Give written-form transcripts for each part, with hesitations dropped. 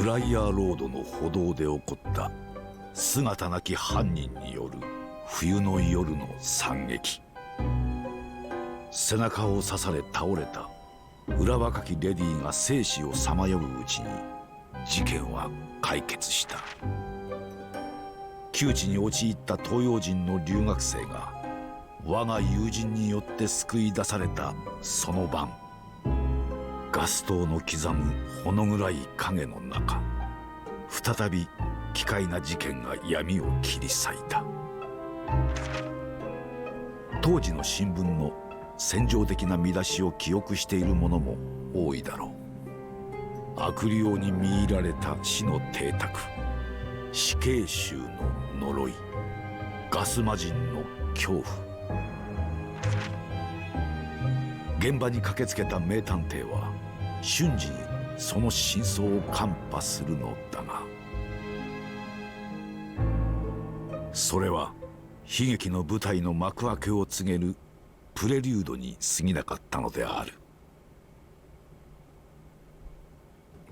フライヤーロードの歩道で起こった姿なき犯人による冬の夜の惨劇。背中を刺され倒れた裏若きレディーが生死をさまよううちに事件は解決した。窮地に陥った東洋人の留学生が我が友人によって救い出されたその晩、ガス灯の刻むほの暗い影の中、再び奇怪な事件が闇を切り裂いた。当時の新聞の戦場的な見出しを記憶している者も多いだろう。悪霊に見入られた死の邸宅、死刑囚の呪い、ガス魔人の恐怖。現場に駆けつけた名探偵は瞬時にその真相を看破するのだが、それは悲劇の舞台の幕開けを告げるプレリュードに過ぎなかったのである。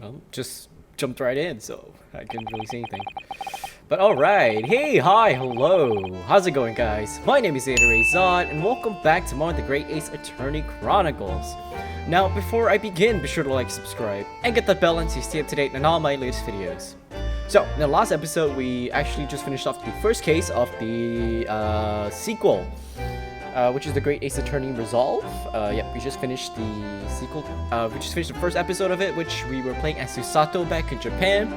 Well, just jumped right in, so I couldn't really say anything. But alright, hey, hi, hello. How's it going, guys? My name is ZetaRayZod, and welcome back to more of the Great Ace Attorney Chronicles. Now, before I begin, be sure to like, subscribe, and get that bell on to stay up to date on all my latest videos. So, in the last episode, we actually just finished off the first case of the sequel, which is the Great Ace Attorney Resolve. Yep, we just finished the sequel. We just finished the first episode of it, which we were playing as Susato back in Japan.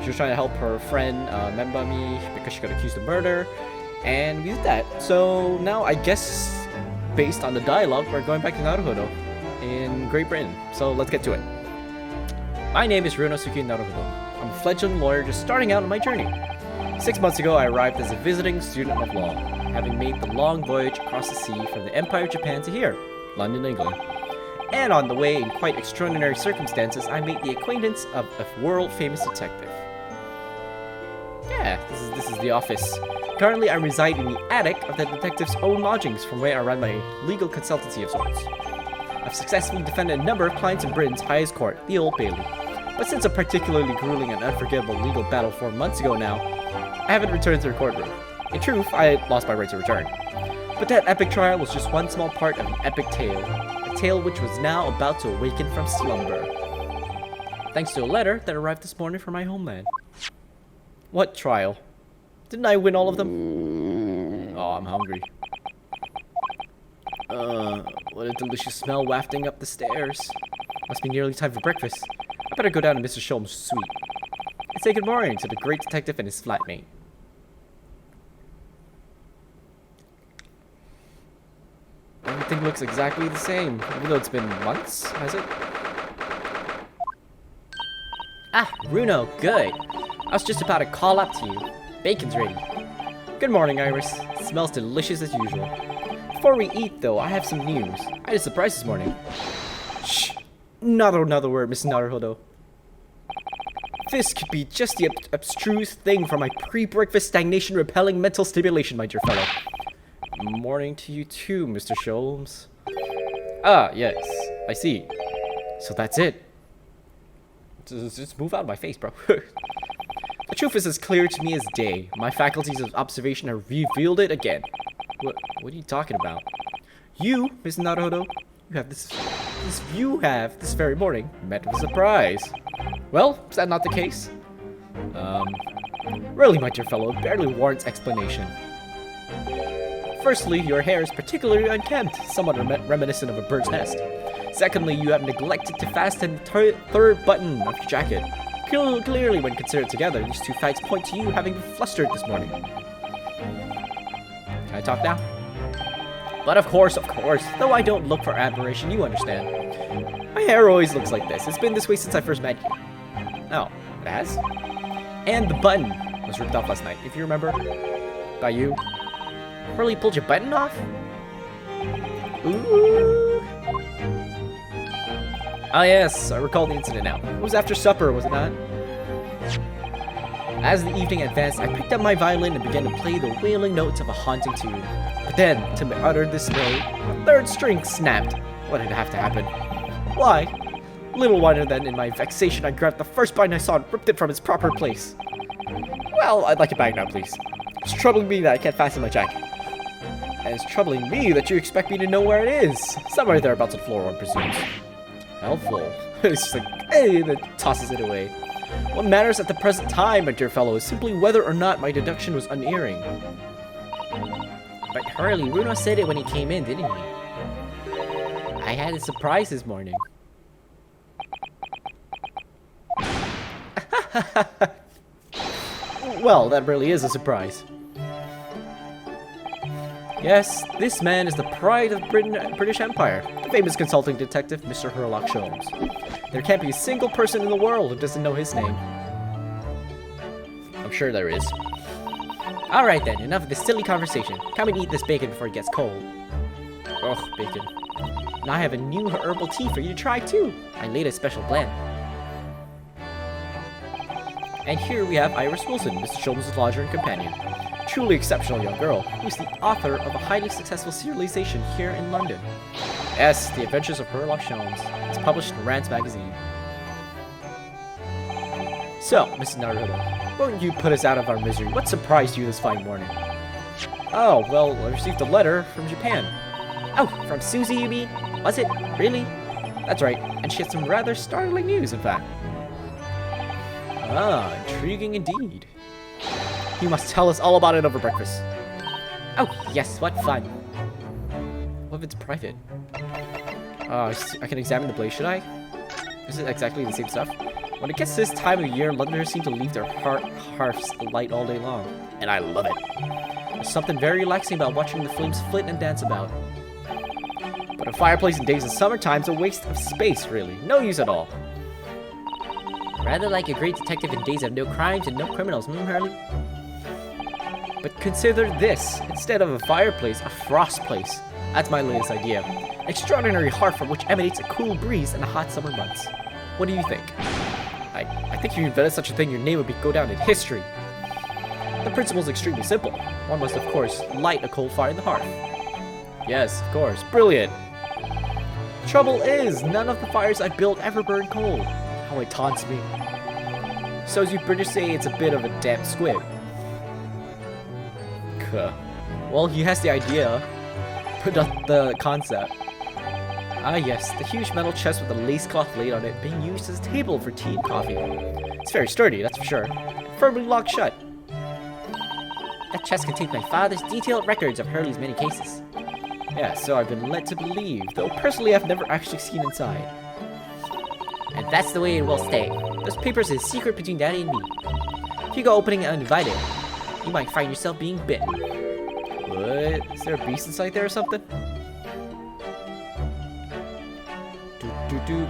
She was trying to help her friend Membami because she got accused of murder, and we did that. So now, I guess, based on the dialogue, we're going back to Naruhodo in Great Britain. So let's get to it. My name is Runosuke Naruhodo. I'm a fledgling lawyer just starting out on my journey. 6 months ago, I arrived as a visiting student of law, having made the long voyage across the sea from the Empire of Japan to here, London, England. And on the way, in quite extraordinary circumstances, I made the acquaintance of a world-famous detective. Yeah, this is the office. Currently, I reside in the attic of the detective's own lodgings, from where I run my legal consultancy of sorts. I've successfully defended a number of clients in Britain's highest court, the Old Bailey. But since a particularly grueling and unforgivable legal battle 4 months ago now, I haven't returned to the courtroom. In truth, I had lost my right to return. But that epic trial was just one small part of an epic tale, a tale which was now about to awaken from slumber. Thanks to a letter that arrived this morning from my homeland. What trial? Didn't I win all of them? Oh, I'm hungry. What a delicious smell wafting up the stairs. Must be nearly time for breakfast. I better go down to Mr. Sholmes' suite and say good morning to the great detective and his flatmate. Everything looks exactly the same, even though it's been months, has it? Ah, Runo, good. I was just about to call up to you. Bacon's ready. Good morning, Iris. It smells delicious as usual. Before we eat, though, I have some news. I had a surprise this morning. Shh. Not another word, Miss Naruhodo. This could be just the abstruse thing from my pre-breakfast stagnation-repelling mental stimulation, my dear fellow. Morning to you too, Mr. Sholmes. Ah, yes. I see. So that's it. Just move out of my face, bro. The truth is as clear to me as day. My faculties of observation have revealed it again. What are you talking about? You, Miss Naruhodo, you have this very morning met with a surprise. Well, is that not the case? Really, my dear fellow, it barely warrants explanation. Firstly, your hair is particularly unkempt, somewhat reminiscent of a bird's nest. Secondly, you have neglected to fasten the third button of your jacket. Clearly, when considered together, these two facts point to you having been flustered this morning. Can I talk now? But of course, though I don't look for admiration, you understand. My hair always looks like this. It's been this way since I first met you. Oh, it has? And the button was ripped off last night, if you remember. By you. Really pulled your button off? Ooh. Ah yes, I recall the incident now. It was after supper, was it not? As the evening advanced, I picked up my violin and began to play the wailing notes of a haunting tune. But then, to my utter dismay, a third string snapped. What had to happen? Why? Little wonder then, in my vexation, I grabbed the first bite I saw and ripped it from its proper place. Well, I'd like it back now, please. It's troubling me that I can't fasten my jacket. And it's troubling me that you expect me to know where it is. Somewhere thereabouts on the floor, one presumes. Helpful. It's just like, hey, and then tosses it away. What matters at the present time, my dear fellow, is simply whether or not my deduction was unerring. But Hurley, Runo said it when he came in, didn't he? I had a surprise this morning. Well, that really is a surprise. Yes, this man is the pride of British Empire, the famous consulting detective, Mr. Sherlock Holmes. There can't be a single person in the world who doesn't know his name. I'm sure there is. Alright then, enough of this silly conversation. Come and eat this bacon before it gets cold. Ugh, bacon. And I have a new herbal tea for you to try too. I made a special blend. And here we have Iris Wilson, Mr. Sholmes' lodger and companion. Truly exceptional young girl, who's the author of a highly successful serialization here in London. Yes, The Adventures of Sherlock Holmes. It's published in Rand's magazine. So, Mrs. Naruto, won't you put us out of our misery? What surprised you this fine morning? Oh, well, I received a letter from Japan. Oh, from Susie, you mean? Was it? Really? That's right, and she had some rather startling news, in fact. Ah, intriguing indeed. You must tell us all about it over breakfast. Oh, yes, what fun. What if it's private? I can examine the blaze, should I? Is it exactly the same stuff? When it gets to this time of year, Londoners seem to leave their hearths alight all day long. And I love it. There's something very relaxing about watching the flames flit and dance about. But a fireplace in days of summertime's a waste of space, really. No use at all. Rather like a great detective in days of no crimes and no criminals, Hurley? But consider this. Instead of a fireplace, a frost place. That's my latest idea. An extraordinary hearth from which emanates a cool breeze in the hot summer months. What do you think? I think if you invented such a thing, your name would go down in history. The principle is extremely simple. One must, of course, light a coal fire in the hearth. Yes, of course. Brilliant. Trouble is, none of the fires I built ever burn coal. How it taunts me. So as you British say, it's a bit of a damp squib. Well, he has the idea, but not the concept. Ah yes, the huge metal chest with a lace cloth laid on it being used as a table for tea and coffee. It's very sturdy, that's for sure. Firmly locked shut. That chest contains my father's detailed records of Hurley's many cases. Yeah, so I've been led to believe, though personally I've never actually seen inside. And that's the way it will stay. Those papers is a secret between Daddy and me. If you go opening it uninvited, you might find yourself being bitten. What? Is there a beast inside there or something?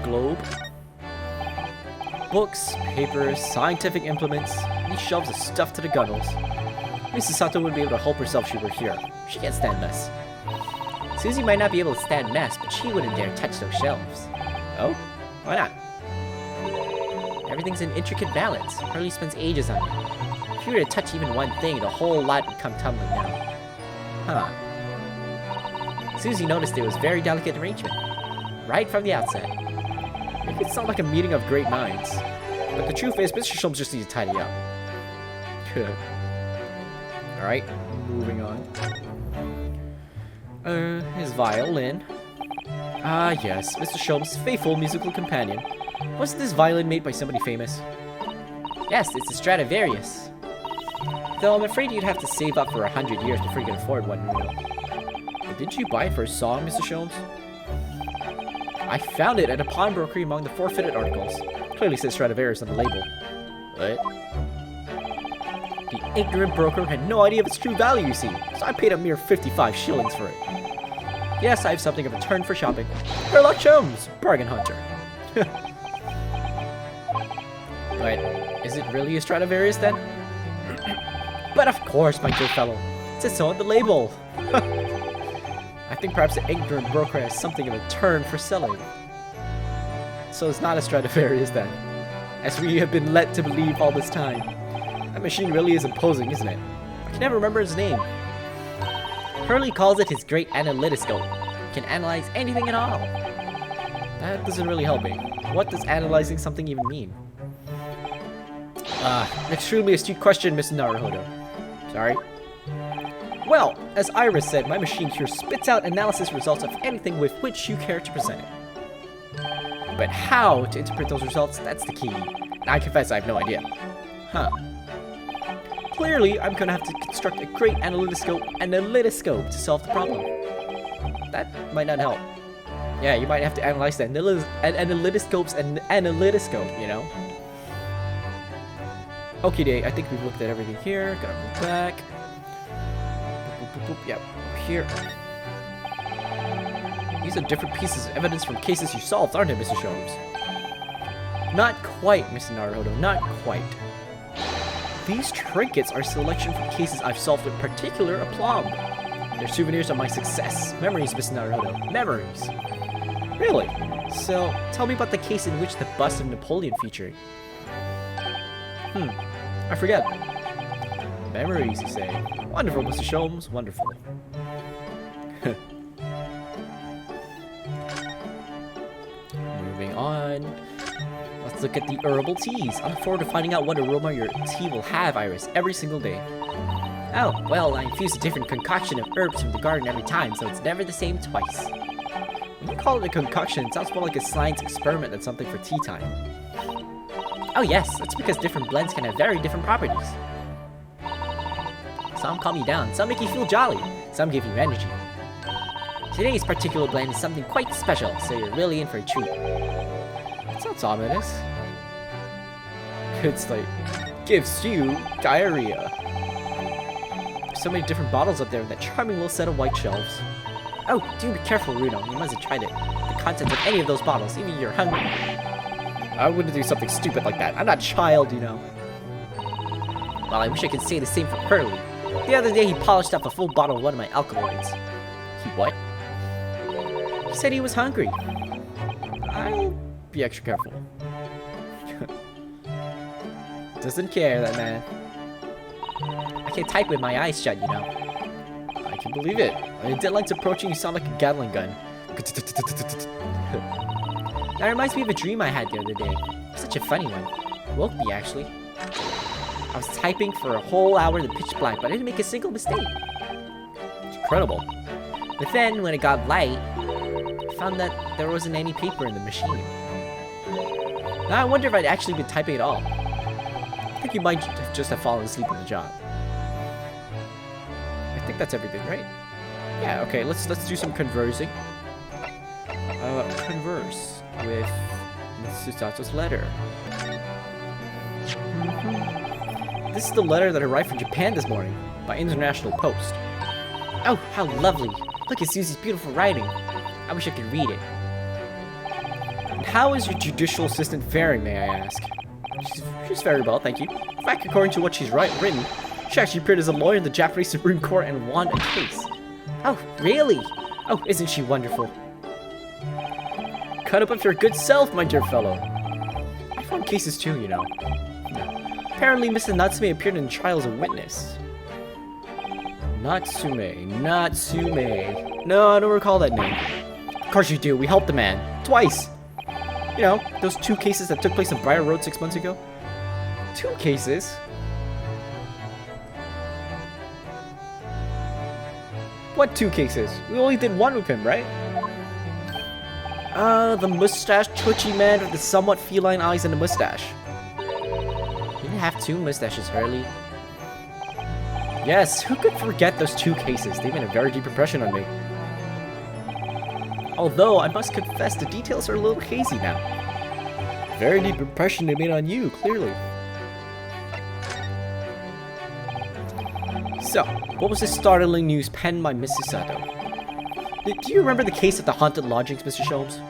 Globe. Books, papers, scientific implements. These shelves are stuffed to the gunnels. Mrs. Sato wouldn't be able to help herself if she were here. She can't stand mess. Susie might not be able to stand mess, but she wouldn't dare touch those shelves. Oh? Why not? Everything's in intricate balance. Hurley spends ages on it. If you were to touch even one thing, the whole lot would come tumbling down. Huh. Susie noticed it was very delicate arrangement. Right from the outset. Make it sound like a meeting of great minds. But the truth is, Mr. Sholmes just needs to tidy up. Alright, moving on. His violin. Ah, yes, Mr. Sholmes' faithful musical companion. Wasn't this violin made by somebody famous? Yes, it's a Stradivarius. Though I'm afraid you'd have to save up for 100 years before you can afford one real. But didn't you buy it for a song, Mr. Sholmes? I found it at a pawnbrokery among the forfeited articles. Clearly says Stradivarius on the label. What? The ignorant broker had no idea of its true value, you see, so I paid a mere 55 shillings for it. Yes, I have something of a turn for shopping. Sherlock Holmes, bargain hunter. But is it really a Stradivarius then? But of course, my dear fellow. It says so on the label. I think perhaps the ignorant broker has something of a turn for selling. So it's not a Stradivarius then, as we have been led to believe all this time. That machine really is imposing, isn't it? I can never remember his name. Hurley calls it his great analytoscope. It can analyze anything at all. That doesn't really help me. What does analyzing something even mean? An extremely astute question, Mr. Naruhodo. Sorry. Well, as Iris said, my machine here spits out analysis results of anything with which you care to present it. But how to interpret those results, that's the key. I confess I have no idea. Huh. Clearly, I'm gonna have to construct a great analytoscope to solve the problem. That might not help. Yeah, you might have to analyze the analytoscope's analytoscope, you know? Okay, I think we've looked at everything here. Gotta move back. Boop, boop, boop, boop. Yep, here. These are different pieces of evidence from cases you solved, aren't they, Mr. Sholmes? Not quite, Mr. Naruhodo, not quite. These trinkets are a selection from cases I've solved with particular aplomb. They're souvenirs of my success. Memories, Mr. Naruhodo. Memories. Really? So, tell me about the case in which the bust of Napoleon featured. I forget. Memories, you say. Wonderful, Mr. Sholmes. Wonderful. Moving on. Let's look at the herbal teas. I look forward to finding out what aroma your tea will have, Iris, every single day. Oh, well, I infuse a different concoction of herbs from the garden every time, so it's never the same twice. When you call it a concoction, it sounds more like a science experiment than something for tea time. Oh yes, that's because different blends can have very different properties. Some calm you down, some make you feel jolly, some give you energy. Today's particular blend is something quite special, so you're really in for a treat. That sounds ominous. It's like, gives you diarrhea. There's so many different bottles up there in that charming little set of white shelves. Oh, do be careful, Runo. You mustn't try the contents of any of those bottles, even if you're hungry. I wouldn't do something stupid like that. I'm not a child, you know. Well, I wish I could say the same for Hurley. The other day, he polished up a full bottle of one of my alkaloids. He what? He said he was hungry. I'll be extra careful. Doesn't care, that man. I can type with my eyes shut, you know. I can believe it. When your deadline's approaching, you sound like a Gatling gun. That reminds me of a dream I had the other day. Such a funny one. It woke me, actually. I was typing for a whole hour in the pitch black, but I didn't make a single mistake. It's incredible. But then, when it got light, I found that there wasn't any paper in the machine. Now I wonder if I'd actually been typing at all. I think you might just have fallen asleep on the job. I think that's everything, right? Yeah, okay, let's do some conversing. Converse with Mrs. Sato's letter. This is the letter that arrived from Japan this morning by International Post. Oh, how lovely. Look at Susie's beautiful writing. I wish I could read it. And how is your judicial assistant faring, may I ask? She's very well, thank you. In fact, according to what she's written, she actually appeared as a lawyer in the Japanese Supreme Court and won a case. Oh, really? Oh, isn't she wonderful? Cut up with your good self, my dear fellow. I found cases too, you know. Apparently, Mrs. Natsume appeared in trial as a witness. Natsume. No, I don't recall that name. Of course you do. We helped the man. Twice. You know, those 2 cases that took place on Briar Road 6 months ago. 2 cases? What 2 cases? We only did 1 with him, right? The mustache twitchy man with the somewhat feline eyes and a mustache. You didn't have 2 mustaches, Hurley. Yes, who could forget those 2 cases? They made a very deep impression on me. Although, I must confess, the details are a little hazy now. Very deep impression they made on you, clearly. So, what was this startling news penned by Mrs. Sato? Do you remember the case of the haunted lodgings, Mr. Sholmes?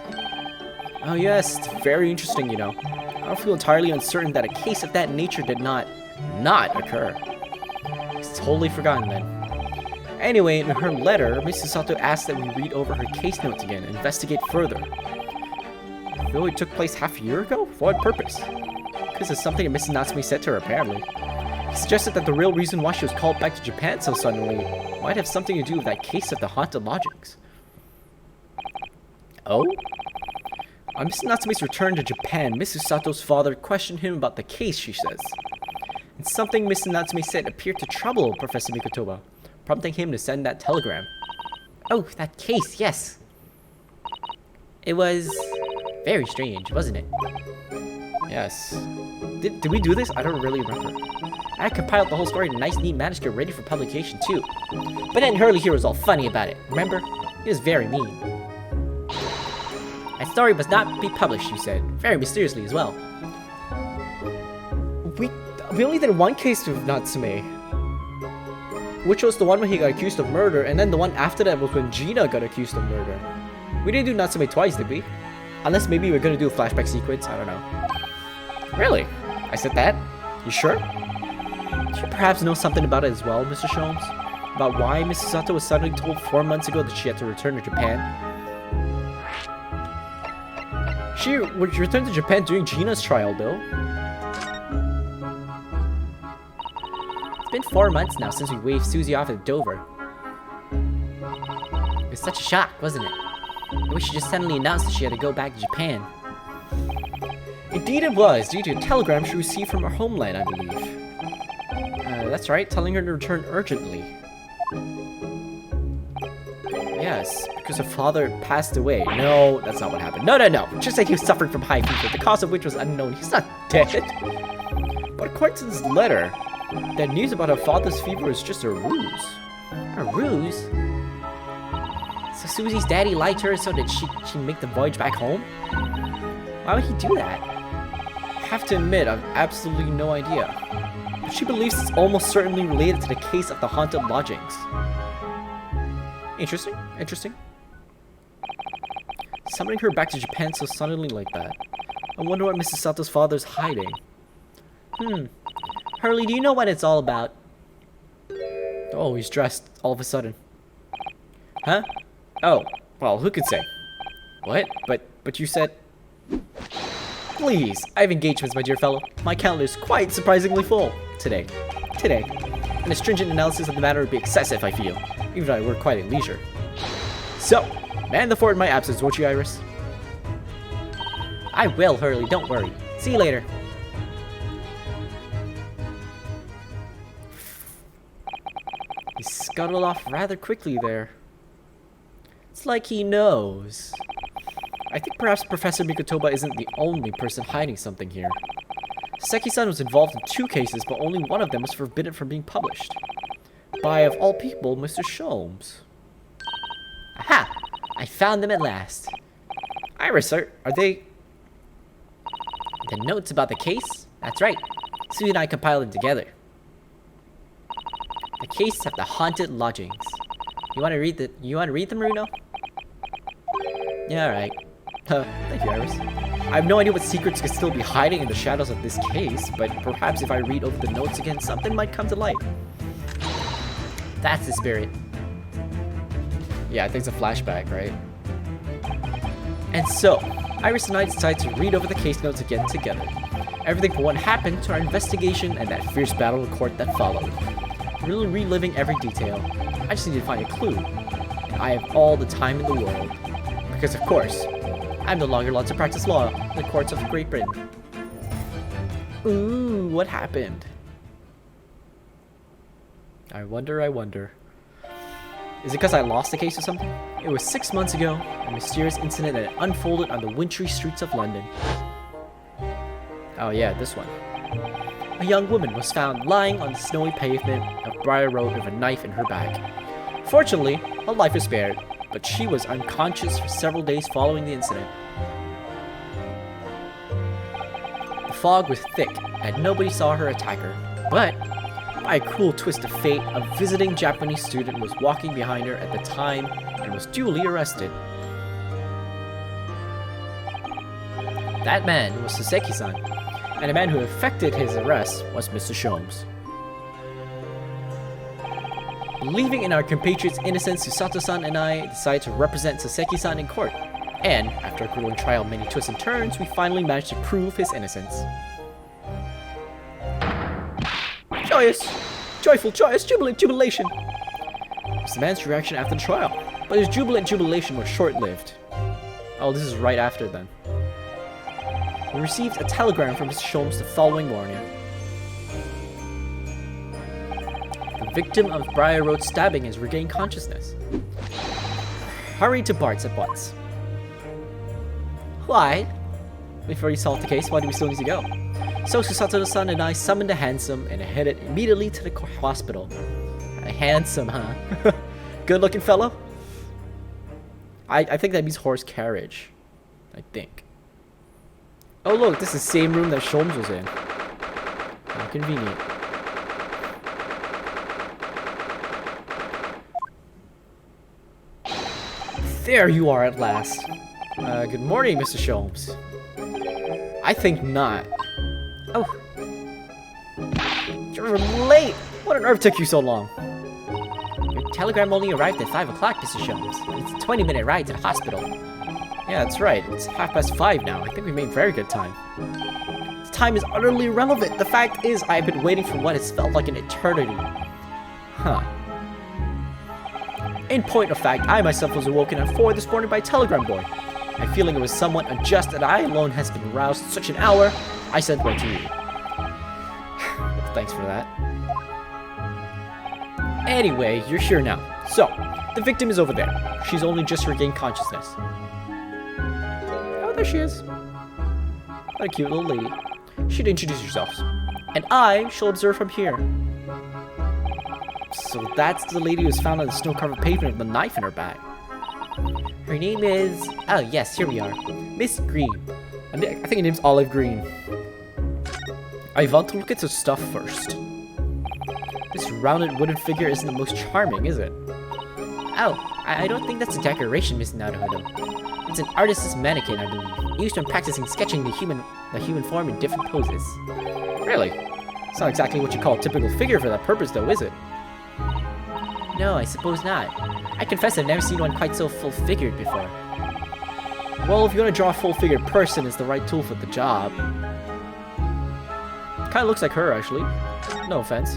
Oh yes, it's very interesting, you know. I don't feel entirely uncertain that a case of that nature did not occur. It's totally forgotten then. Anyway, in her letter, Mrs. Sato asked that we read over her case notes again and investigate further. Though it took place half a year ago? For what purpose? Because of something that Mrs. Natsume said to her, apparently. He suggested that the real reason why she was called back to Japan so suddenly might have something to do with that case of the haunted lodgings. Oh? On Mrs. Natsume's return to Japan, Mrs. Sato's father questioned him about the case, she says. And something Mrs. Natsume said appeared to trouble Professor Mikotoba, prompting him to send that telegram. Oh, that case, yes. It was very strange, wasn't it? Yes. Did we do this? I don't really remember. I compiled the whole story in a nice, neat manuscript ready for publication, too. But then Hurley here was all funny about it, remember? He was very mean. My story must not be published, you said. Very mysteriously as well. We only did one case with Natsume. Which was the one when he got accused of murder, and then the one after that was when Gina got accused of murder. We didn't do Natsume twice, did we? Unless maybe we're gonna do a flashback sequence, I don't know. Really? I said that? You sure? Do you perhaps know something about it as well, Mr. Sholmes? About why Mrs. Sato was suddenly told 4 months ago that she had to return to Japan? She returned to Japan during Gina's trial, though. It's been 4 months now since we waved Susie off at Dover. It was such a shock, wasn't it? I wish she just suddenly announced that she had to go back to Japan. Indeed it was, due to a telegram she received from her homeland, I believe. That's right, telling her to return urgently. Yes, because her father passed away. No, that's not what happened. No. Just said he was suffering from high fever, the cause of which was unknown. He's not dead. But according to this letter, that news about her father's fever is just a ruse. A ruse? So Susie's daddy lied to her so that she'd make the voyage back home? Why would he do that? I have to admit, I've absolutely no idea. But she believes it's almost certainly related to the case of the haunted lodgings. Interesting. Summoning her back to Japan so suddenly like that. I wonder what Mrs. Sato's father's hiding. Hurley, do you know what it's all about? Oh, he's dressed all of a sudden. Huh? Oh, well, who could say? What? But you said... Please, I have engagements, my dear fellow. My calendar is quite surprisingly full today. And a stringent analysis of the matter would be excessive, I feel, even though I work quite at leisure. So, man the fort in my absence, won't you, Iris? I will, Hurley, don't worry. See you later. He scuttled off rather quickly there. It's like he knows. I think perhaps Professor Mikotoba isn't the only person hiding something here. Soseki-san was involved in 2 cases, but only one of them was forbidden from being published. By, of all people, Mr. Sholmes. Aha! I found them at last. Iris, are they... The notes about the case? That's right. Sue and I compiled them together. The case of the haunted lodgings. You want to read them, Runo? Yeah, alright. Thank you, Iris. I have no idea what secrets could still be hiding in the shadows of this case, but perhaps if I read over the notes again, something might come to light. That's the spirit. Yeah, I think it's a flashback, right? And so, Iris and I decided to read over the case notes again together. Everything from what happened to our investigation and that fierce battle in court that followed. Really reliving every detail. I just need to find a clue. And I have all the time in the world. Because of course, I'm no longer allowed to practice law in the courts of Great Britain. Ooh, what happened? I wonder. Is it because I lost the case or something? It was 6 months ago, a mysterious incident that unfolded on the wintry streets of London. Oh yeah, this one. A young woman was found lying on the snowy pavement of Briar Road with a knife in her bag. Fortunately, her life was spared, but she was unconscious for several days following the incident. The fog was thick, and nobody saw her attack her, but by a cruel twist of fate, a visiting Japanese student was walking behind her at the time and was duly arrested. That man was Soseki-san, and the man who effected his arrest was Mr. Sholmes. Believing in our compatriot's innocence, Susato-san and I decided to represent Soseki-san in court, and after a grueling trial of many twists and turns, we finally managed to prove his innocence. Joyous, jubilation! Was the man's reaction after the trial, but his jubilation was short-lived. Oh, this is right after then. We received a telegram from Mr. Sholmes the following morning. The victim of Briar Road stabbing has regained consciousness. Hurry to Bart's at once. Why? Before you solve the case, why do we still need to go? So Susato-san and I summoned a hansom and headed immediately to the hospital. A handsome, huh? Good looking fellow? I think that means horse carriage. I think. Oh look, this is the same room that Sholmes was in. How convenient. There you are at last. Good morning, Mr. Sholmes. I think not. Oh. You're late! What on earth took you so long? Your telegram only arrived at 5 o'clock, Mr. Sholmes. It's a 20-minute ride to the hospital. Yeah, that's right. It's 5:30 now. I think we made very good time. The time is utterly irrelevant. The fact is, I have been waiting for what has felt like an eternity. Huh. In point of fact, I myself was awoken at 4 this morning by a telegram boy. My feeling it was somewhat unjust that I alone has been aroused at such an hour. I sent word to you. Thanks for that. Anyway, you're here now. So, the victim is over there. She's only just regained consciousness. Oh, there she is. What a cute little lady. She'd introduce yourselves. And I shall observe from here. So that's the lady who was found on the snow-covered pavement with a knife in her bag. Her name is... Oh, yes, here we are. Miss Green. I think her name's Olive Green. I want to look at the stuff first. This rounded wooden figure isn't the most charming, is it? Oh, I don't think that's a decoration, Miss Naruhodo. It's an artist's mannequin, I believe, used when practicing sketching the human form in different poses. Really? It's not exactly what you call a typical figure for that purpose, though, is it? No, I suppose not. I confess I've never seen one quite so full-figured before. Well, if you want to draw a full-figured person, it's the right tool for the job. Kinda looks like her, actually. No offense.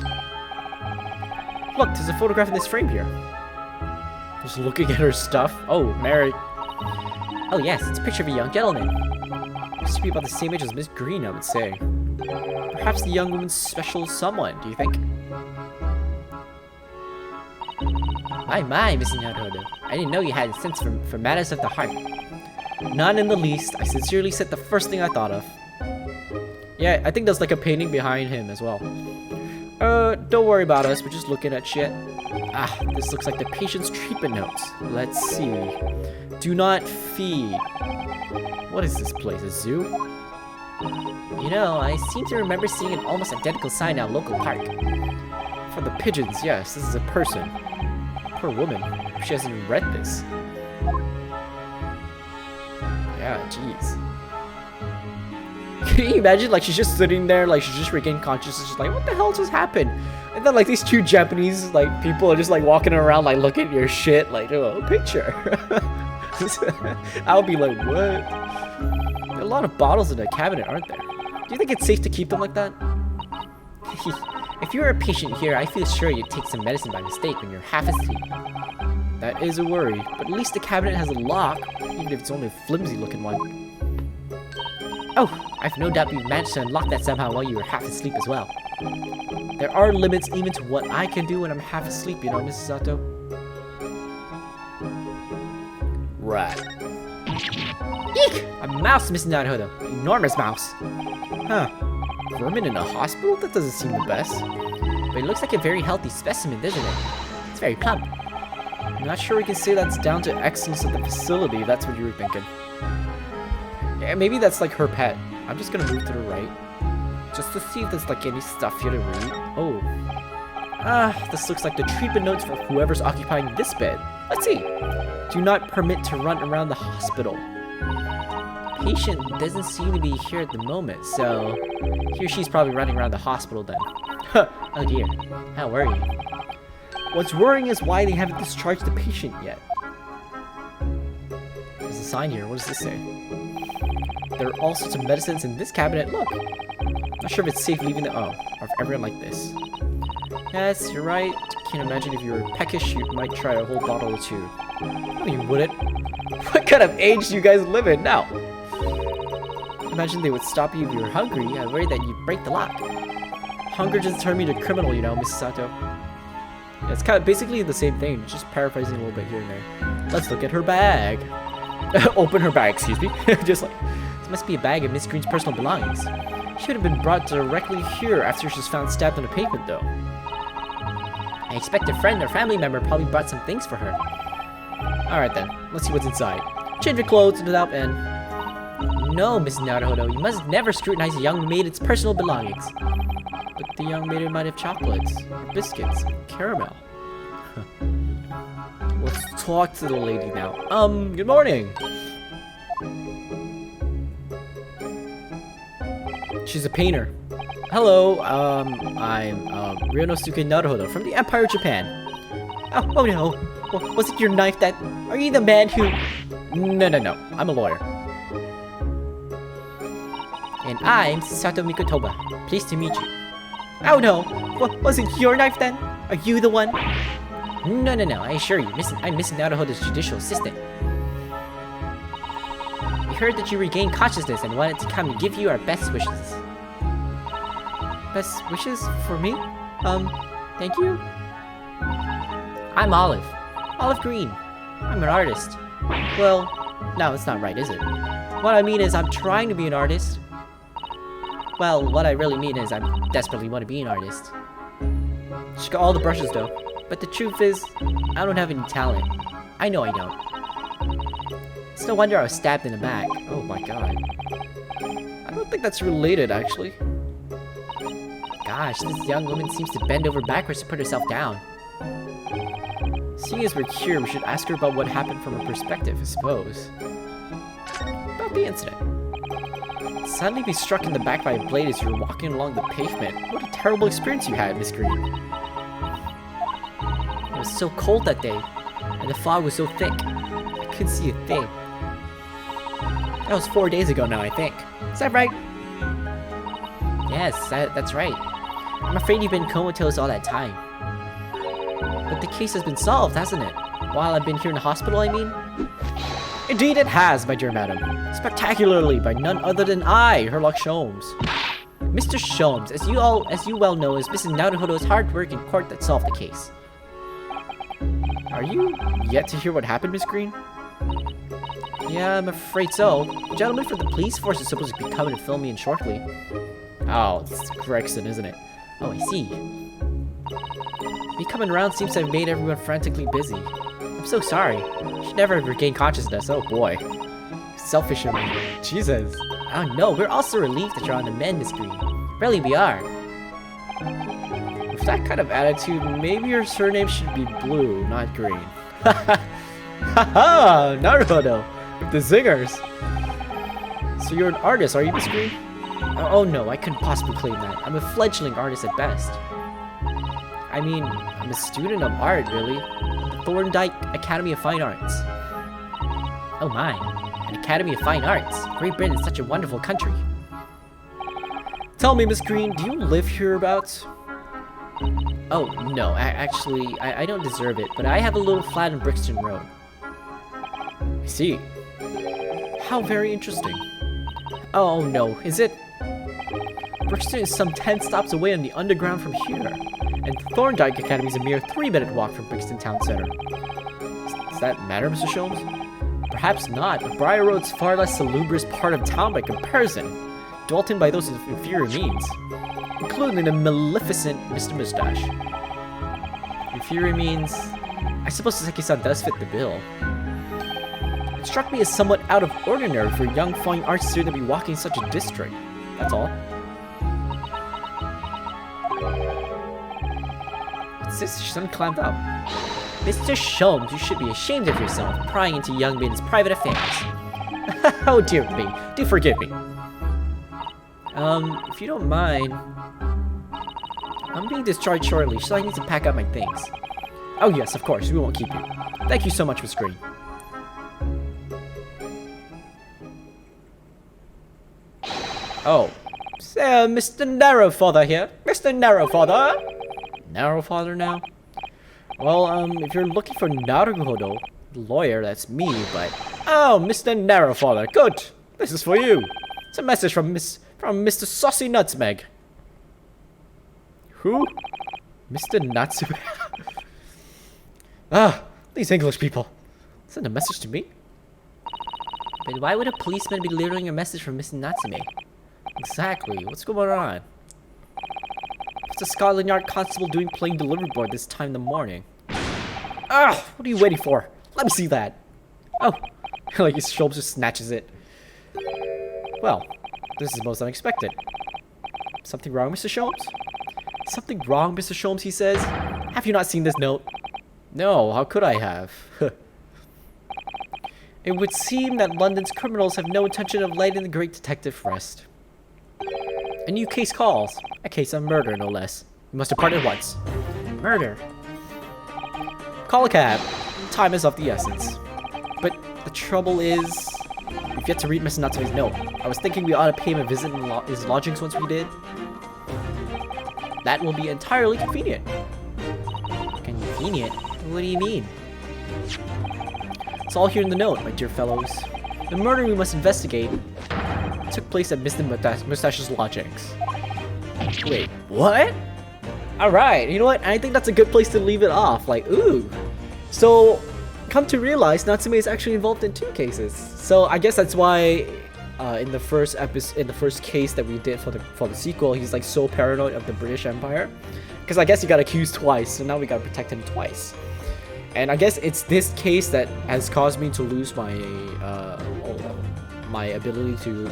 Look, there's a photograph in this frame here. Just looking at her stuff. Oh, Mary. Oh yes, it's a picture of a young gentleman. Must be about the same age as Miss Green, I would say. Perhaps the young woman's special someone, do you think? My, Miss Naruhodo. I didn't know you had a sense for matters of the heart. None in the least. I sincerely said the first thing I thought of. Yeah, I think there's like a painting behind him as well. Don't worry about us. We're just looking at shit. Ah, this looks like the patient's treatment notes. Let's see. Do not feed. What is this place? A zoo? You know, I seem to remember seeing an almost identical sign at a local park. For the pigeons, yes, this is a person. Poor woman. She hasn't even read this. Yeah, jeez. Can you imagine, like, she's just sitting there, like, she's just regained consciousness, she's like, what the hell just happened? And then, like, these two Japanese, like, people are just, like, walking around, like, looking at your shit, like, oh, a picture. I'll be like, what? There are a lot of bottles in the cabinet, aren't there? Do you think it's safe to keep them like that? If you're a patient here, I feel sure you'd take some medicine by mistake when you're half asleep. That is a worry, but at least the cabinet has a lock, even if it's only a flimsy-looking one. Oh, I've no doubt you managed to unlock that somehow while you were half asleep as well. There are limits even to what I can do when I'm half asleep, you know, Mrs. Sato. Right. Eek! A mouse, Miss Naruhodo. Enormous mouse. Huh. Vermin in a hospital? That doesn't seem the best. But it looks like a very healthy specimen, doesn't it? It's very plump. I'm not sure we can say that's down to excellence of the facility, if that's what you were thinking. Yeah, maybe that's like her pet. I'm just gonna move to the right. Just to see if there's like any stuff here to read. Oh. Ah, this looks like the treatment notes for whoever's occupying this bed. Let's see. Do not permit to run around the hospital. Patient doesn't seem to be here at the moment, so he or she's probably running around the hospital then. Oh dear. How worrying. What's worrying is why they haven't discharged the patient yet. There's a sign here. What does this say? There are all sorts of medicines in this cabinet. Look. Not sure if it's safe leaving the... Oh, or if everyone like this. Yes, you're right. Can't imagine if you were peckish, you might try a whole bottle or two. No, you wouldn't. What kind of age do you guys live in now? Imagine they would stop you if you were hungry. I worry that you'd break the lock. Hunger doesn't turn me into a criminal, you know, Mrs. Sato. Yeah, it's kind of basically the same thing, just paraphrasing a little bit here and there. Let's look at her bag. Open her bag, excuse me. Just like, this must be a bag of Miss Green's personal belongings. She would have been brought directly here after she was found stabbed on the pavement, though. I expect a friend or family member probably brought some things for her. Alright then, let's see what's inside. Change your clothes and without and... No, Miss Naruhodo, you must never scrutinize a young maiden's personal belongings. But the young maiden might have chocolates, or biscuits, caramel. Let's talk to the lady now. Good morning. She's a painter. Hello, I'm Ryonosuke Naruhodo from the Empire of Japan. Oh no, was it your knife that... Are you the man who... No, I'm a lawyer. And I'm Sato Mikotoba. Pleased to meet you. Oh no, was it your knife then? Are you the one? No, I assure you, I'm Miss Naruhodo's judicial assistant. We heard that you regained consciousness and wanted to come and give you our best wishes. Best wishes for me? Thank you? I'm Olive. Olive Green. I'm an artist. Well, no, it's not right, is it? What I mean is I'm trying to be an artist. Well, what I really mean is I desperately want to be an artist. She's got all the brushes though. But the truth is, I don't have any talent. I know I don't. It's no wonder I was stabbed in the back. Oh my god. I don't think that's related, actually. Gosh, this young woman seems to bend over backwards to put herself down. Seeing as we're here, we should ask her about what happened from her perspective, I suppose. About the incident. Suddenly be struck in the back by a blade as you were walking along the pavement. What a terrible experience you had, Miss Green. It was so cold that day, and the fog was so thick, I couldn't see a thing. That was 4 days ago now, I think. Is that right? Yes, that's right. I'm afraid you've been comatose all that time. But the case has been solved, hasn't it? While I've been here in the hospital, I mean? Indeed it has, my dear madam. Spectacularly, by none other than I, Herlock Sholmes. Mr. Sholmes, as you well know, is Mrs. Naruhodo's hard work in court that solved the case. Are you yet to hear what happened, Miss Green? Yeah, I'm afraid so. The gentleman from the police force is supposed to be coming to film me in shortly. Oh, it's Gregson, isn't it? Oh, I see. Me coming around seems to have made everyone frantically busy. I'm so sorry. Should never have regained consciousness. Oh boy. Selfish of me. Jesus. Oh no, we're also relieved that you're on the mend, Miss Green. Really, we are. With that kind of attitude, maybe your surname should be Blue, not Green. Haha! Naruhodo! With the zingers! So you're an artist, are you, Miss Green? Oh no, I couldn't possibly claim that. I'm a fledgling artist at best. I mean, I'm a student of art, really. At the Thorndike Academy of Fine Arts. Oh my, an Academy of Fine Arts. Great Britain is such a wonderful country. Tell me, Miss Green, do you live hereabouts? Oh, no, actually, I don't deserve it, but I have a little flat in Brixton Road. I see. How very interesting. Oh no, is it? Brixton is some 10 stops away on the underground from here, and Thorndike Academy is a mere 3-minute walk from Brixton Town Center. Does that matter, Mr. Sholmes? Perhaps not, but Briar Road's far less salubrious part of town by comparison, dwelt in by those of inferior means, including the maleficent Mr. Mustache. Inferior means... I suppose Soseki-san does fit the bill. It struck me as somewhat out of ordinary for a young fine arts student to be walking in such a district. That's all. What's this? She suddenly climbed up. Mr. Sholmes, you should be ashamed of yourself, prying into young maiden's private affairs. Oh dear me, do forgive me. If you don't mind... I'm being discharged shortly, so I need to pack up my things. Oh yes, of course, we won't keep you. Thank you so much, Miss Green. Oh. Mr. Narrowfather here. Mr. Narrowfather! Narrowfather now? Well, if you're looking for Naruhodo, the lawyer, that's me, but... Oh, Mr. Narrowfather, good! This is for you! It's a message from Mr. Saucy Nutmeg. Who? Mr. Natsume? These English people. Send a message to me? But why would a policeman be delivering a message from Mr. Natsume? Exactly. What's going on? What's a Scotland Yard constable doing playing delivery boy this time in the morning? What are you waiting for? Let me see that. Oh, like his Sholmes just snatches it. Well, this is most unexpected. Something wrong, Mr. Sholmes? Something wrong, Mr. Sholmes, he says. Have you not seen this note? No, how could I have? It would seem that London's criminals have no intention of letting the great detective rest. A new case calls. A case of murder, no less. You must depart at once. Murder. Call a cab. Time is of the essence. But the trouble is, we've yet to read Mr. Natsume's note. I was thinking we ought to pay him a visit in his lodgings once we did. That will be entirely convenient. Convenient? What do you mean? It's all here in the note, my dear fellows. The murder we must investigate took place at Mr. Mustache's lodgings. Wait, what? Alright, you know what? I think that's a good place to leave it off. Like, ooh. So, come to realize, Natsume is actually involved in 2 cases. So, I guess that's why in the first case that we did for the sequel, he's like so paranoid of the British Empire. Because I guess he got accused twice, so now we gotta protect him twice. And I guess it's this case that has caused me to lose my my ability to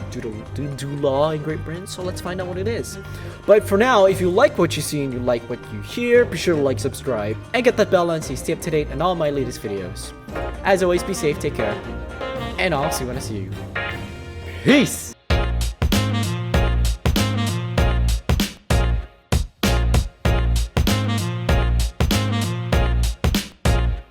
do law in Great Britain, so let's find out what it is. But for now, if you like what you see and you like what you hear, be sure to like, subscribe, and get that bell on so you stay up to date on all my latest videos. As always, be safe, take care, and I'll see you when I see you. Peace!